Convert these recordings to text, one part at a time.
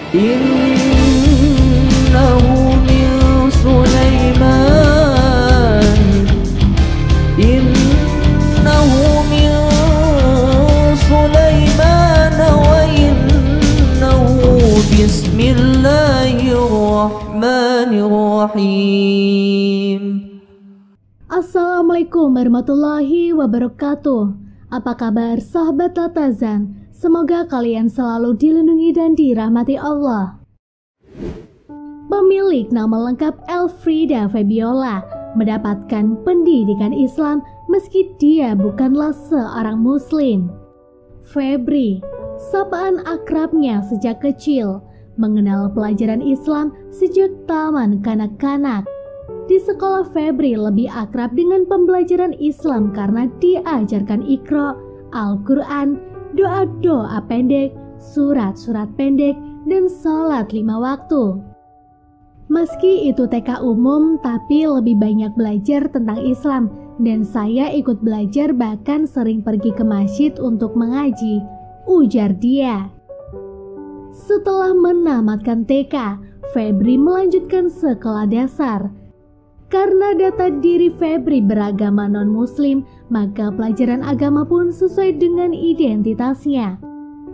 Innahu min Sulaiman Innahu min Sulaiman wa innahu bismillahirrahmanirrahim. Assalamualaikum warahmatullahi wabarakatuh. Apa kabar sahabat Latazan? Semoga kalian selalu dilindungi dan dirahmati Allah. Pemilik nama lengkap Elfrida Febiola mendapatkan pendidikan Islam meski dia bukanlah seorang muslim. Febri, sapaan akrabnya sejak kecil, mengenal pelajaran Islam sejak taman kanak-kanak. Di sekolah Febri lebih akrab dengan pembelajaran Islam karena diajarkan Iqra, Al-Quran, doa-doa pendek, surat-surat pendek, dan sholat 5 waktu. Meski itu TK umum, tapi lebih banyak belajar tentang Islam, dan saya ikut belajar bahkan sering pergi ke masjid untuk mengaji, ujar dia. Setelah menamatkan TK, Febri melanjutkan sekolah dasar. Karena data diri Febri beragama non-muslim, maka pelajaran agama pun sesuai dengan identitasnya.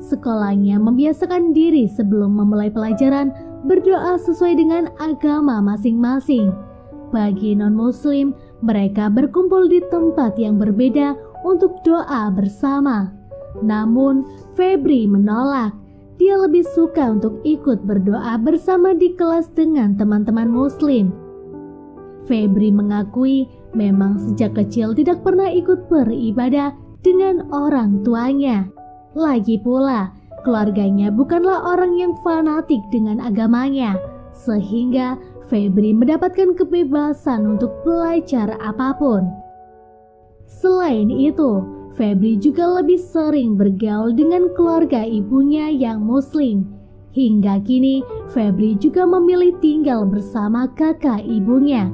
Sekolahnya membiasakan diri sebelum memulai pelajaran berdoa sesuai dengan agama masing-masing. Bagi non-muslim, mereka berkumpul di tempat yang berbeda untuk doa bersama. Namun, Febri menolak. Dia lebih suka untuk ikut berdoa bersama di kelas dengan teman-teman muslim. Febri mengakui memang sejak kecil tidak pernah ikut beribadah dengan orang tuanya. Lagi pula, keluarganya bukanlah orang yang fanatik dengan agamanya, sehingga Febri mendapatkan kebebasan untuk belajar apapun. Selain itu, Febri juga lebih sering bergaul dengan keluarga ibunya yang muslim. Hingga kini, Febri juga memilih tinggal bersama kakak ibunya.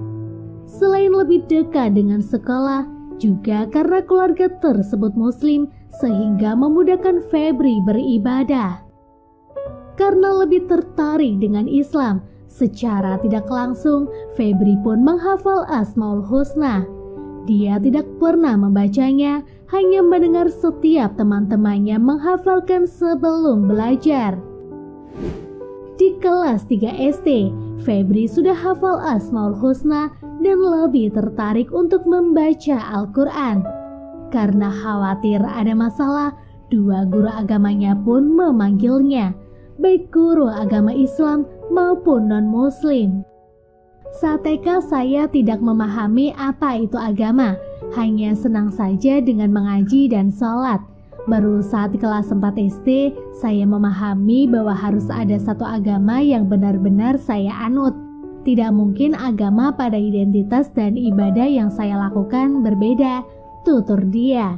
Selain lebih dekat dengan sekolah, juga karena keluarga tersebut muslim sehingga memudahkan Febri beribadah. Karena lebih tertarik dengan Islam, secara tidak langsung Febri pun menghafal Asmaul Husna. Dia tidak pernah membacanya, hanya mendengar setiap teman-temannya menghafalkan sebelum belajar. Di kelas 3 SD, Febri sudah hafal Asmaul Husna dan lebih tertarik untuk membaca Al-Quran. Karena khawatir ada masalah, 2 guru agamanya pun memanggilnya, baik guru agama Islam maupun non-muslim. Saat TK saya tidak memahami apa itu agama, hanya senang saja dengan mengaji dan sholat. Baru saat di kelas 4 SD, saya memahami bahwa harus ada satu agama yang benar-benar saya anut. Tidak mungkin agama pada identitas dan ibadah yang saya lakukan berbeda, tutur dia.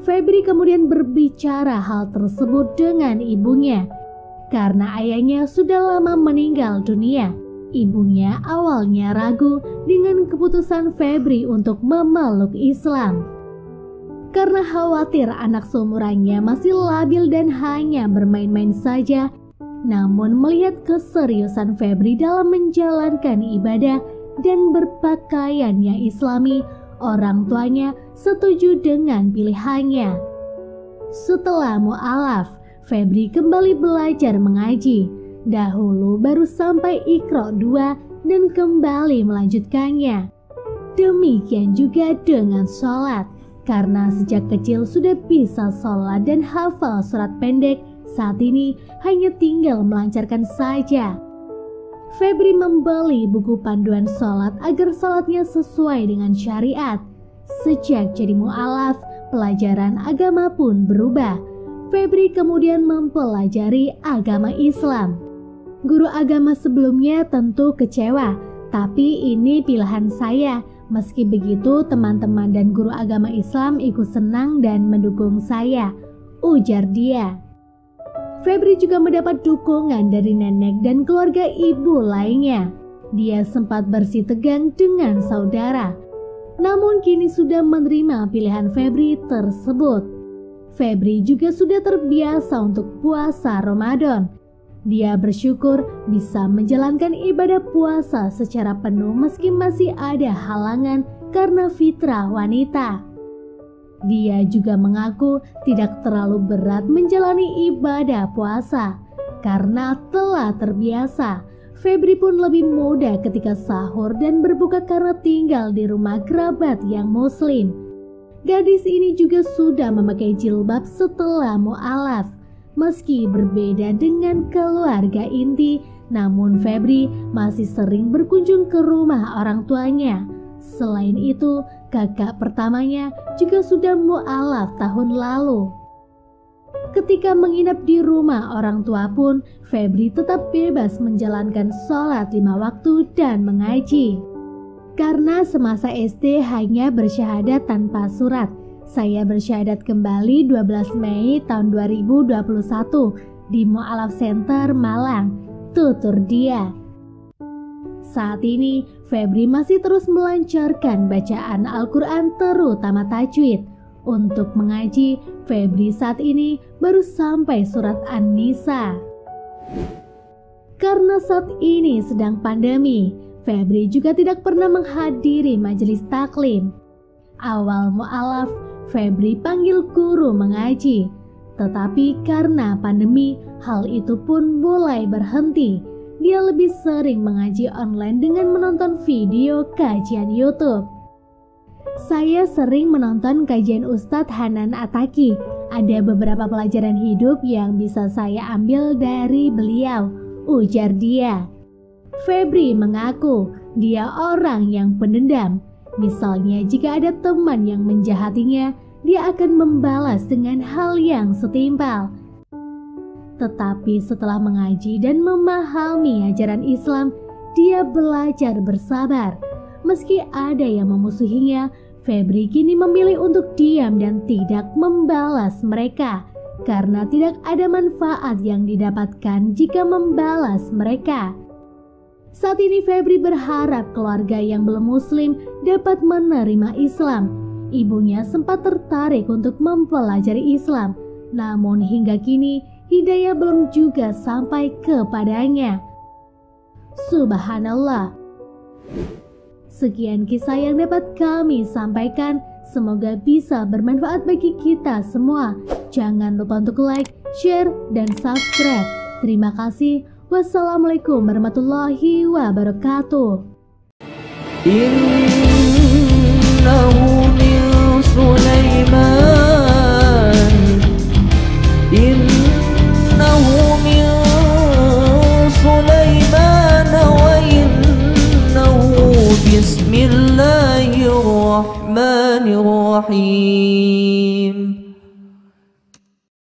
Febri kemudian berbicara hal tersebut dengan ibunya. Karena ayahnya sudah lama meninggal dunia, ibunya awalnya ragu dengan keputusan Febri untuk memeluk Islam. Karena khawatir anak seumurannya masih labil dan hanya bermain-main saja, namun melihat keseriusan Febri dalam menjalankan ibadah dan berpakaiannya Islami, orang tuanya setuju dengan pilihannya. Setelah mu'alaf, Febri kembali belajar mengaji. Dahulu baru sampai Iqra 2 dan kembali melanjutkannya. Demikian juga dengan sholat. Karena sejak kecil sudah bisa sholat dan hafal surat pendek, saat ini hanya tinggal melancarkan saja. Febri membeli buku panduan sholat agar sholatnya sesuai dengan syariat. Sejak jadi mu'alaf, pelajaran agama pun berubah. Febri kemudian mempelajari agama Islam. Guru agama sebelumnya tentu kecewa, tapi ini pilihan saya. Meski begitu, teman-teman dan guru agama Islam ikut senang dan mendukung saya, ujar dia. Febri juga mendapat dukungan dari nenek dan keluarga ibu lainnya. Dia sempat bersitegang dengan saudara, namun kini sudah menerima pilihan Febri tersebut. Febri juga sudah terbiasa untuk puasa Ramadan. Dia bersyukur bisa menjalankan ibadah puasa secara penuh meski masih ada halangan karena fitrah wanita. Dia juga mengaku tidak terlalu berat menjalani ibadah puasa karena telah terbiasa. Febri pun lebih mudah ketika sahur dan berbuka karena tinggal di rumah kerabat yang muslim. Gadis ini juga sudah memakai jilbab setelah mu'alaf. Meski berbeda dengan keluarga inti, namun Febri masih sering berkunjung ke rumah orang tuanya. Selain itu, kakak pertamanya juga sudah mu'alaf tahun lalu. Ketika menginap di rumah orang tua pun, Febri tetap bebas menjalankan sholat 5 waktu dan mengaji. Karena semasa SD hanya bersyahadat tanpa surat, saya bersyahadat kembali 12 Mei tahun 2021 di Mu'alaf Center Malang, tutur dia. Saat ini, Febri masih terus melancarkan bacaan Al-Quran terutama tajwid. Untuk mengaji, Febri saat ini baru sampai surat An-Nisa. Karena saat ini sedang pandemi, Febri juga tidak pernah menghadiri majelis taklim. Awal mu'alaf, Febri panggil guru mengaji. Tetapi karena pandemi, hal itu pun mulai berhenti. Dia lebih sering mengaji online dengan menonton video kajian YouTube. Saya sering menonton kajian Ustadz Hanan Ataki. Ada beberapa pelajaran hidup yang bisa saya ambil dari beliau, ujar dia. Febri mengaku dia orang yang pendendam. Misalnya jika ada teman yang menjahatinya, dia akan membalas dengan hal yang setimpal. Tetapi setelah mengaji dan memahami ajaran Islam, dia belajar bersabar. Meski ada yang memusuhinya, Febri kini memilih untuk diam dan tidak membalas mereka. Karena tidak ada manfaat yang didapatkan jika membalas mereka. Saat ini Febri berharap keluarga yang belum muslim dapat menerima Islam. Ibunya sempat tertarik untuk mempelajari Islam, namun hingga kini hidayah belum juga sampai kepadanya. Subhanallah. Sekian kisah yang dapat kami sampaikan. Semoga bisa bermanfaat bagi kita semua. Jangan lupa untuk like, share, dan subscribe. Terima kasih. Wassalamualaikum warahmatullahi wabarakatuh. Innahu min Sulaiman. Innahu min Sulaiman wa innahu bismillahirrahmanirrahim.